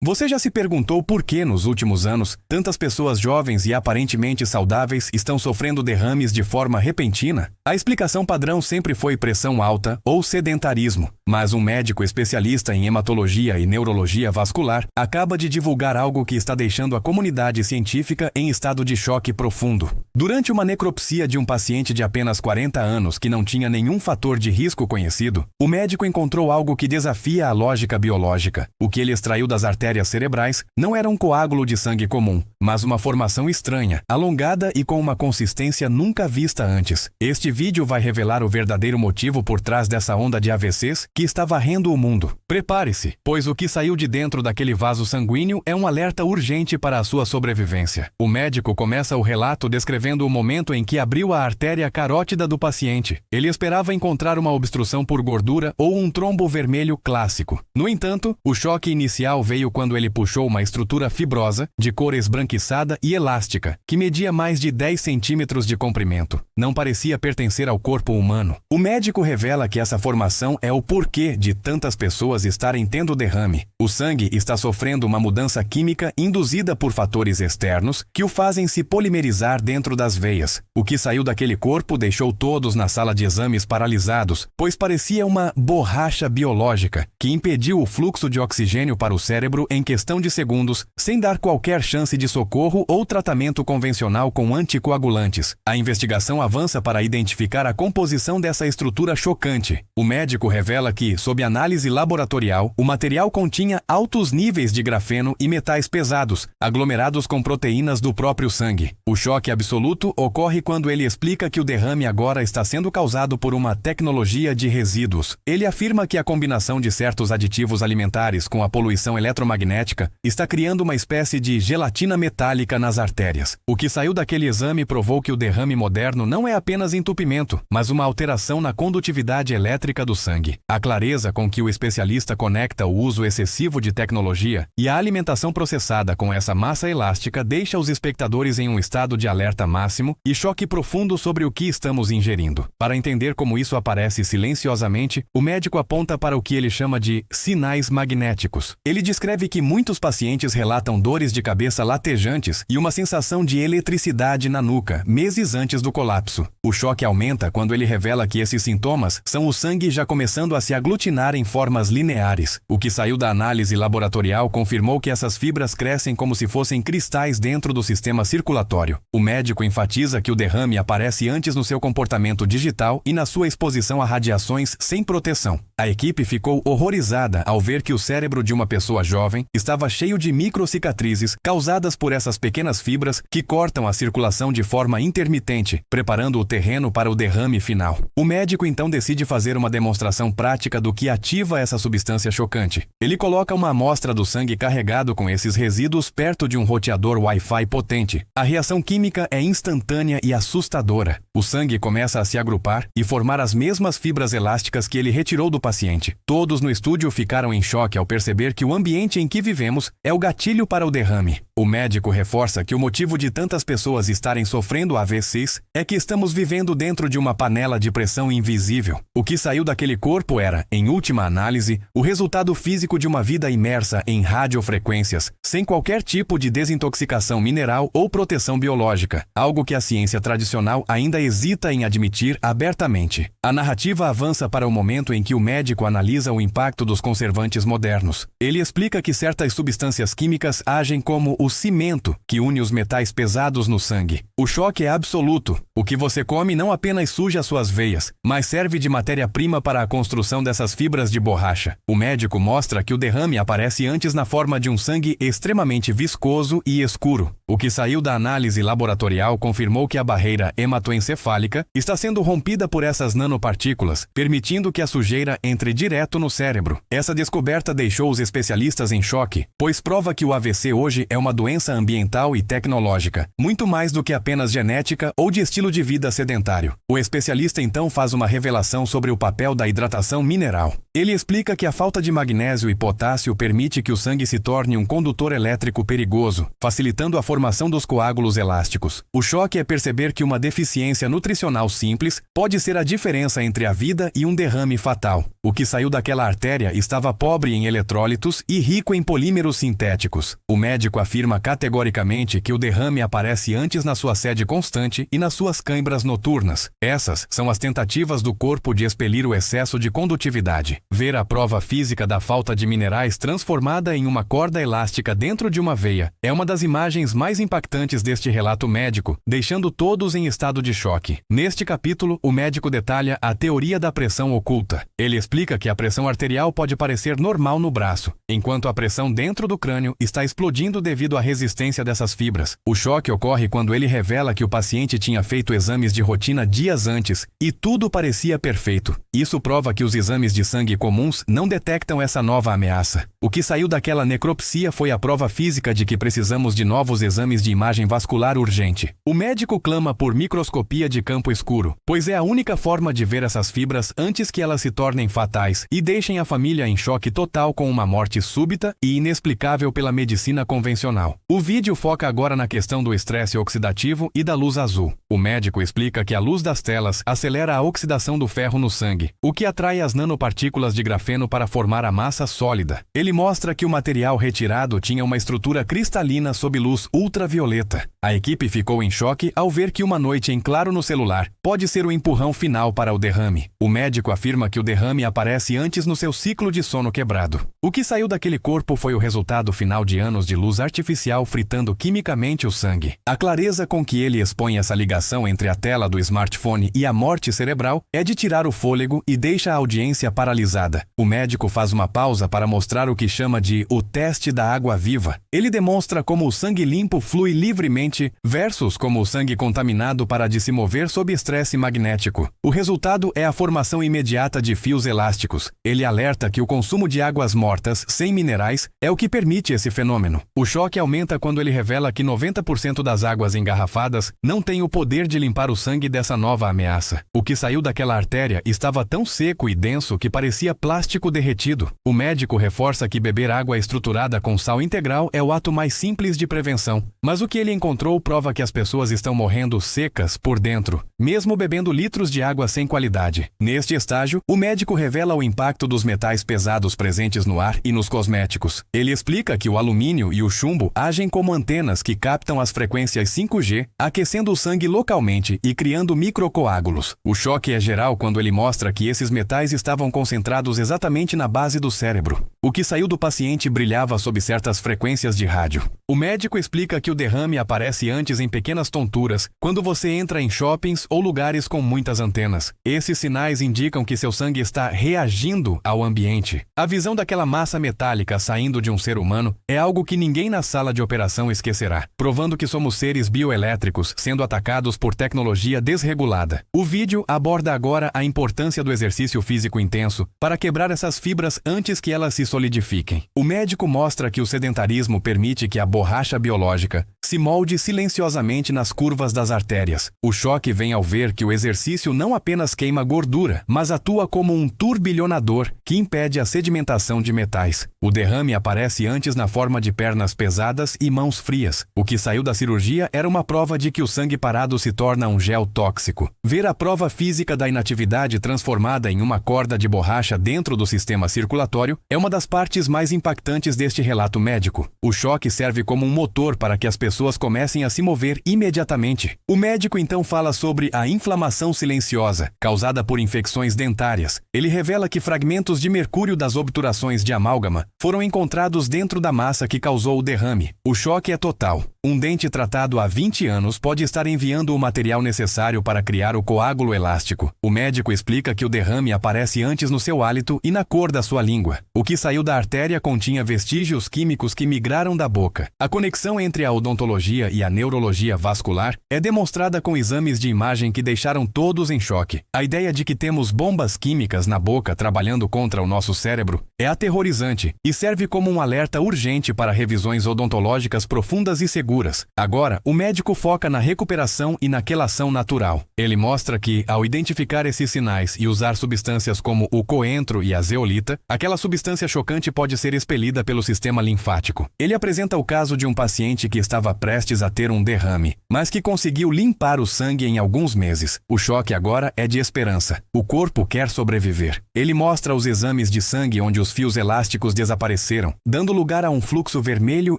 Você já se perguntou por que, nos últimos anos, tantas pessoas jovens e aparentemente saudáveis estão sofrendo derrames de forma repentina? A explicação padrão sempre foi pressão alta ou sedentarismo, mas um médico especialista em hematologia e neurologia vascular acaba de divulgar algo que está deixando a comunidade científica em estado de choque profundo. Durante uma necropsia de um paciente de apenas 40 anos que não tinha nenhum fator de risco conhecido, o médico encontrou algo que desafia a lógica biológica. O que ele extraiu das artérias cerebrais não era um coágulo de sangue comum, mas uma formação estranha, alongada e com uma consistência nunca vista antes. Este vídeo vai revelar o verdadeiro motivo por trás dessa onda de AVCs que está varrendo o mundo. Prepare-se, pois o que saiu de dentro daquele vaso sanguíneo é um alerta urgente para a sua sobrevivência. O médico começa o relato descrevendo o momento em que abriu a artéria carótida do paciente. Ele esperava encontrar uma obstrução por gordura ou um trombo vermelho clássico. No entanto, o choque inicial veio quando ele puxou uma estrutura fibrosa, de cor esbranquiçada e elástica, que media mais de 10 centímetros de comprimento. Não parecia pertencer ao corpo humano. O médico revela que essa formação é o porquê de tantas pessoas estarem tendo derrame. O sangue está sofrendo uma mudança química induzida por fatores externos que o fazem se polimerizar dentro das veias. O que saiu daquele corpo deixou todos na sala de exames paralisados, pois parecia uma borracha biológica que impediu o fluxo de oxigênio para o cérebro em questão de segundos, sem dar qualquer chance de socorro ou tratamento convencional com anticoagulantes. A investigação avança para identificar a composição dessa estrutura chocante. O médico revela que, sob análise laboratorial, o material continha altos níveis de grafeno e metais pesados, aglomerados com proteínas do próprio sangue. O choque absoluto ocorre quando ele explica que o derrame agora está sendo causado por uma tecnologia de resíduos. Ele afirma que a combinação de certos aditivos alimentares com a poluição eletromagnética está criando uma espécie de gelatina metálica nas artérias. O que saiu daquele exame provou que o derrame moderno não é apenas entupimento, mas uma alteração na condutividade elétrica do sangue. A clareza com que o especialista conecta o uso excessivo de tecnologia e a alimentação processada com essa massa elástica deixa os espectadores em um estado de alerta máximo e choque profundo sobre o que estamos ingerindo. Para entender como isso aparece silenciosamente, o médico aponta para o que ele chama de sinais magnéticos. Ele descreve que muitos pacientes relatam dores de cabeça latejantes e uma sensação de eletricidade na nuca, meses antes do colapso. O choque aumenta quando ele revela que esses sintomas são o sangue já começando a se aglutinar em formas lineares. O que saiu da análise laboratorial confirmou que essas fibras crescem como se fossem cristais dentro do sistema circulatório. O médico enfatiza que o derrame aparece antes no seu comportamento digital e na sua exposição a radiações sem proteção. A equipe ficou horrorizada ao ver que o cérebro de uma pessoa jovem estava cheio de microcicatrizes causadas por essas pequenas fibras que cortam a circulação de forma intermitente, preparando o terreno para o derrame final. O médico então decide fazer uma demonstração prática do que ativa essa substância chocante. Ele coloca uma amostra do sangue carregado com esses resíduos perto de um roteador Wi-Fi potente. A reação química é instantânea e assustadora. O sangue começa a se agrupar e formar as mesmas fibras elásticas que ele retirou do paciente. Todos no estúdio ficaram em choque ao perceber que o ambiente em que vivemos é o gatilho para o derrame. O médico reforça que o motivo de tantas pessoas estarem sofrendo AVCs é que estamos vivendo dentro de uma panela de pressão invisível. O que saiu daquele corpo era, em última análise, o resultado físico de uma vida imersa em radiofrequências, sem qualquer tipo de desintoxicação mineral ou proteção biológica, algo que a ciência tradicional ainda hesita em admitir abertamente. A narrativa avança para o momento em que o médico analisa o impacto dos conservantes modernos. Ele explica que certas substâncias químicas agem como o cimento que une os metais pesados no sangue. O choque é absoluto. O que você come não apenas suja suas veias, mas serve de matéria-prima para a construção dessas fibras de borracha. O médico mostra que o derrame aparece antes na forma de um sangue extremamente viscoso e escuro. O que saiu da análise laboratorial confirmou que a barreira hematoencefálica está sendo rompida por essas nanopartículas, permitindo que a sujeira entre direto no cérebro. Essa descoberta deixou os especialistas em choque, pois prova que o AVC hoje é uma doença ambiental e tecnológica, muito mais do que apenas genética ou de estilo de vida sedentário. O especialista então faz uma revelação sobre o papel da hidratação mineral. Ele explica que a falta de magnésio e potássio permite que o sangue se torne um condutor elétrico perigoso, facilitando a formação dos coágulos elásticos. O choque é perceber que uma deficiência nutricional simples pode ser a diferença entre a vida e um derrame fatal. O que saiu daquela artéria estava pobre em eletrólitos e rico em polímeros sintéticos. O médico afirma categoricamente que o derrame aparece antes na sua sede constante e nas suas câimbras noturnas. Essas são as tentativas do corpo de expelir o excesso de condutividade. Ver a prova física da falta de minerais transformada em uma corda elástica dentro de uma veia é uma das imagens mais impactantes deste relato médico, deixando todos em estado de choque. Neste capítulo, o médico detalha a teoria da pressão oculta. Ele explica que a pressão arterial pode parecer normal no braço, enquanto a pressão dentro do crânio está explodindo devido à resistência dessas fibras. O choque ocorre quando ele revela que o paciente tinha feito exames de rotina dias antes e tudo parecia perfeito. Isso prova que os exames de sangue comuns não detectam essa nova ameaça. O que saiu daquela necropsia foi a prova física de que precisamos de novos exames de imagem vascular urgente. O médico clama por microscopia de campo escuro, pois é a única forma de ver essas fibras antes que elas se tornem fatais e deixem a família em choque total com uma morte súbita e inexplicável pela medicina convencional. O vídeo foca agora na questão do estresse oxidativo e da luz azul. O médico explica que a luz das telas acelera a oxidação do ferro no sangue, o que atrai as nanopartículas de grafeno para formar a massa sólida. Ele mostra que o material retirado tinha uma estrutura cristalina sob luz ultravioleta. A equipe ficou em choque ao ver que uma noite em claro no celular pode ser o empurrão final para o derrame. O médico afirma que o derrame aparece antes no seu ciclo de sono quebrado. O que saiu daquele corpo foi o resultado final de anos de luz artificial fritando quimicamente o sangue. A clareza com que ele expõe essa ligação entre a tela do smartphone e a morte cerebral é de tirar o fôlego e deixa a audiência paralisada. O médico faz uma pausa para mostrar o que chama de o teste da água viva. Ele demonstra como o sangue limpo flui livremente versus como o sangue contaminado para de se mover sob estresse magnético. O resultado é a formação imediata de fios elásticos. Ele alerta que o consumo de águas mortas, sem minerais, é o que permite esse fenômeno. O choque aumenta quando ele revela que 90% das águas engarrafadas não têm o poder de limpar o sangue dessa nova ameaça. O que saiu daquela artéria estava tão seco e denso que parecia plástico derretido. O médico reforça que beber água estruturada com sal integral é o ato mais simples de prevenção. Mas o que ele encontrou prova que as pessoas estão morrendo secas por dentro, mesmo bebendo litros de água sem qualidade. Neste estágio, o médico revela o impacto dos metais pesados presentes no ar e nos cosméticos. Ele explica que o alumínio e o chumbo agem como antenas que captam as frequências 5G, aquecendo o sangue localmente e criando microcoágulos. O choque é geral quando ele mostra que esses metais estavam concentrados exatamente na base do cérebro. O que saiu do paciente brilhava sob certas frequências de rádio. O médico explica que o derrame aparece antes em pequenas tonturas, quando você entra em shoppings ou lugares com muitas antenas. Esses sinais indicam que seu sangue está reagindo ao ambiente. A visão daquela massa metálica saindo de um ser humano é algo que ninguém na sala de operação esquecerá, provando que somos seres bioelétricos sendo atacados por tecnologia desregulada. O vídeo aborda agora a importância do exercício físico intenso para quebrar essas fibras antes que elas se solidifiquem. O médico mostra que o sedentarismo permite que a borracha biológica se molde silenciosamente nas curvas das artérias. O choque vem ao ver que o exercício não apenas queima gordura, mas atua como um turbilhonador que impede a sedimentação de metais. O derrame aparece antes na forma de pernas pesadas e mãos frias. O que saiu da cirurgia era uma prova de que o sangue parado se torna um gel tóxico. Ver a prova física da inatividade transformada em uma corda de borracha dentro do sistema circulatório é uma das partes mais impactantes deste relato médico. O choque serve como um motor para que as pessoas comecem a se mover imediatamente. O médico então fala sobre a inflamação silenciosa, causada por infecções dentárias. Ele revela que fragmentos de mercúrio das obturações de amálgama foram encontrados dentro da massa que causou o derrame. O choque é total. Um dente tratado há 20 anos pode estar enviando o material necessário para criar o coágulo elástico. O médico explica que o derrame aparece antes no seu hálito e na cor da sua língua. O que saiu da artéria continha vestígios químicos que migraram da boca. A conexão entre a odontologia hematologia e a neurologia vascular, é demonstrada com exames de imagem que deixaram todos em choque. A ideia de que temos bombas químicas na boca trabalhando contra o nosso cérebro é aterrorizante e serve como um alerta urgente para revisões odontológicas profundas e seguras. Agora, o médico foca na recuperação e na quelação natural. Ele mostra que, ao identificar esses sinais e usar substâncias como o coentro e a zeolita, aquela substância chocante pode ser expelida pelo sistema linfático. Ele apresenta o caso de um paciente que estava prestes a ter um derrame, mas que conseguiu limpar o sangue em alguns meses. O choque agora é de esperança. O corpo quer sobreviver. Ele mostra os exames de sangue onde os fios elásticos desapareceram, dando lugar a um fluxo vermelho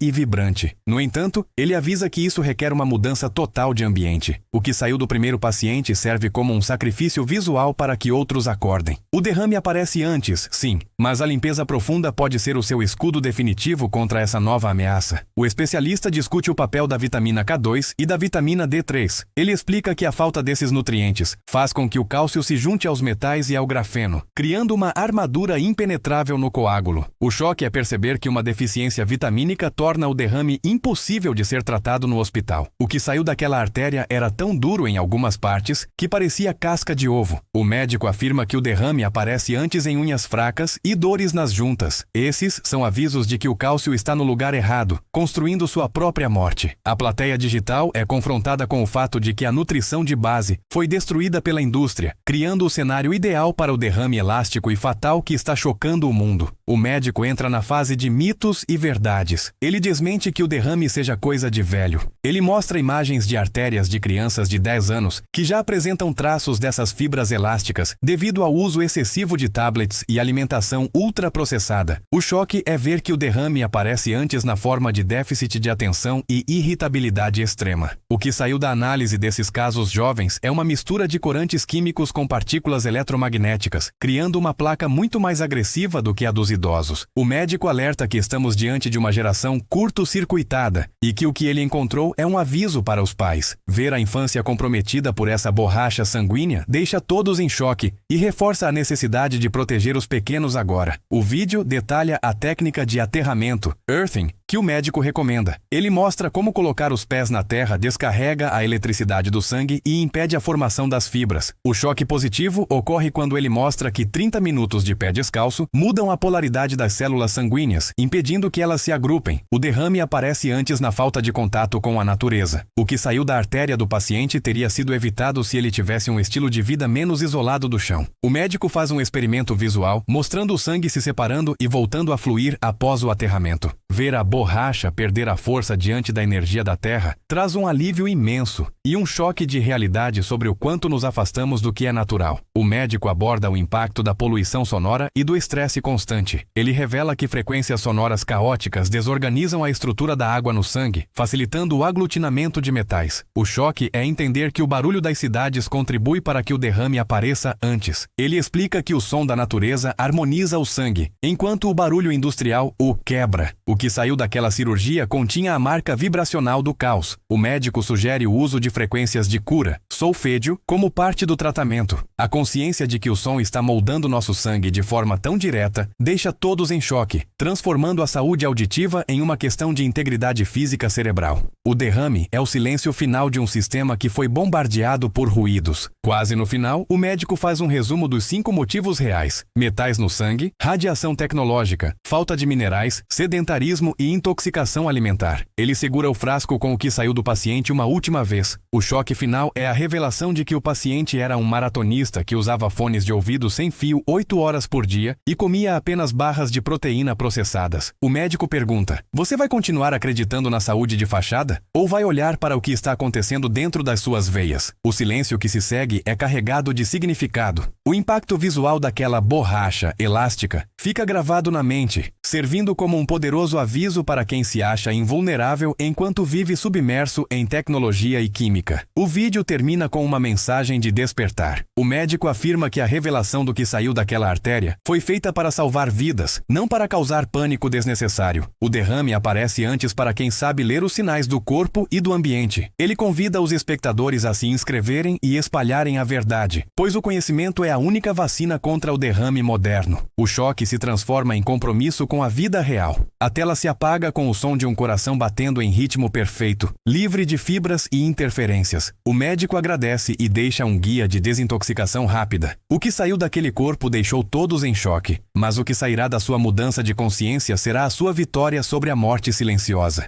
e vibrante. No entanto, ele avisa que isso requer uma mudança total de ambiente. O que saiu do primeiro paciente serve como um sacrifício visual para que outros acordem. O derrame aparece antes, sim, mas a limpeza profunda pode ser o seu escudo definitivo contra essa nova ameaça. O especialista discute o papel da vitamina K2 e da vitamina D3. Ele explica que a falta desses nutrientes faz com que o cálcio se junte aos metais e ao grafeno, criando uma armadura impenetrável no coágulo. O choque é perceber que uma deficiência vitamínica torna o derrame impossível de ser tratado no hospital. O que saiu daquela artéria era tão duro em algumas partes que parecia casca de ovo. O médico afirma que o derrame aparece antes em unhas fracas e dores nas juntas. Esses são avisos de que o cálcio está no lugar errado, construindo sua própria morte. A plateia digital é confrontada com o fato de que a nutrição de base foi destruída pela indústria, criando o cenário ideal para o derrame elástico e fatal que está chocando o mundo. O médico entra na fase de mitos e verdades. Ele desmente que o derrame seja coisa de velho. Ele mostra imagens de artérias de crianças de 10 anos que já apresentam traços dessas fibras elásticas devido ao uso excessivo de tablets e alimentação ultraprocessada. O choque é ver que o derrame aparece antes na forma de déficit de atenção e irritabilidade extrema. O que saiu da análise desses casos jovens é uma mistura de corantes químicos com partículas eletromagnéticas, criando uma placa muito mais agressiva do que a dos idosos. O médico alerta que estamos diante de uma geração curto-circuitada e que o que ele encontrou é um aviso para os pais. Ver a infância comprometida por essa borracha sanguínea deixa todos em choque e reforça a necessidade de proteger os pequenos agora. O vídeo detalha a técnica de aterramento, earthing, que o médico recomenda. Ele mostra como colocar os pés na terra descarrega a eletricidade do sangue e impede a formação das fibras. O choque positivo ocorre quando ele mostra que 30 minutos de pé descalço mudam a polaridade das células sanguíneas, impedindo que elas se agrupem. O derrame aparece antes na falta de contato com a natureza. O que saiu da artéria do paciente teria sido evitado se ele tivesse um estilo de vida menos isolado do chão. O médico faz um experimento visual, mostrando o sangue se separando e voltando a fluir após o aterramento. Ver a borracha perder a força diante da energia da Terra traz um alívio imenso e um choque de realidade sobre o quanto nos afastamos do que é natural. O médico aborda o impacto da poluição sonora e do estresse constante. Ele revela que frequências sonoras caóticas desorganizam a estrutura da água no sangue, facilitando o aglutinamento de metais. O choque é entender que o barulho das cidades contribui para que o derrame apareça antes. Ele explica que o som da natureza harmoniza o sangue, enquanto o barulho industrial o quebra. O que saiu daquela cirurgia continha a marca vibracional do caos. O médico sugere o uso de frequências de cura, solfédio, como parte do tratamento. A consciência de que o som está moldando nosso sangue de forma tão direta deixa todos em choque, transformando a saúde auditiva em uma questão de integridade física cerebral. O derrame é o silêncio final de um sistema que foi bombardeado por ruídos. Quase no final, o médico faz um resumo dos 5 motivos reais: metais no sangue, radiação tecnológica, falta de minerais, sedentarismo e intoxicação alimentar. Ele segura o frasco com o que saiu do paciente uma última vez. O choque final é a revelação de que o paciente era um maratonista que usava fones de ouvido sem fio 8 horas por dia e comia apenas barras de proteína processadas. O médico pergunta: você vai continuar acreditando na saúde de fachada? Ou vai olhar para o que está acontecendo dentro das suas veias? O silêncio que se segue é carregado de significado. O impacto visual daquela borracha elástica fica gravado na mente, servindo como um poderoso aviso para quem se acha invulnerável enquanto vive submerso em tecnologia e química. O vídeo termina com uma mensagem de despertar. O médico afirma que a revelação do que saiu daquela artéria foi feita para salvar vidas, não para causar pânico desnecessário. O derrame aparece antes para quem sabe ler os sinais do corpo e do ambiente. Ele convida os espectadores a se inscreverem e espalharem a verdade, pois o conhecimento é a única vacina contra o derrame moderno. O choque se transforma em compromisso com a vida real. A tela se apaga com o som de um coração batendo em ritmo perfeito, livre de fibras e interferências. O médico agradece e deixa um guia de desintoxicação rápida. O que saiu daquele corpo deixou todos em choque, mas o que sairá da sua mudança de consciência será a sua vitória sobre a morte silenciosa.